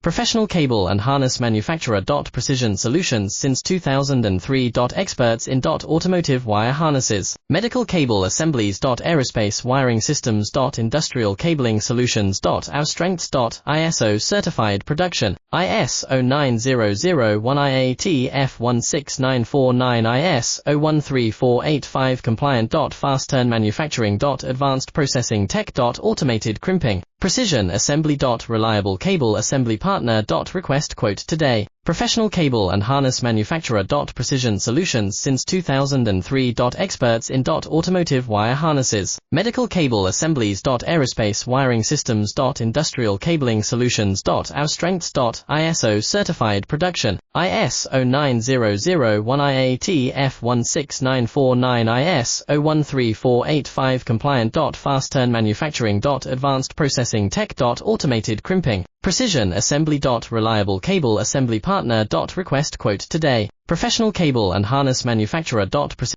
Professional cable and harness manufacturer. Precision solutions since 2003. Experts in automotive wire harnesses, medical cable assemblies. Aerospace wiring systems. Industrial cabling solutions. Our strengths. ISO certified production, ISO 9001 IAT F16949 ISO 13485 compliant. Fast turn manufacturing. Advanced processing tech. Automated crimping, precision assembly. Reliable cable assembly partner. Request quote today. Professional cable and harness manufacturer. Precision solutions since 2003. Experts in automotive wire harnesses, medical cable assemblies. Aerospace wiring systems. Industrial cabling solutions. Our strengths. ISO certified production, ISO 9001 IAT F16949 ISO 13485 compliant. Fast turn manufacturing. Advanced processing tech. Automated crimping, precision assembly. Reliable cable assembly partner. Request quote today. Professional cable and harness manufacturer.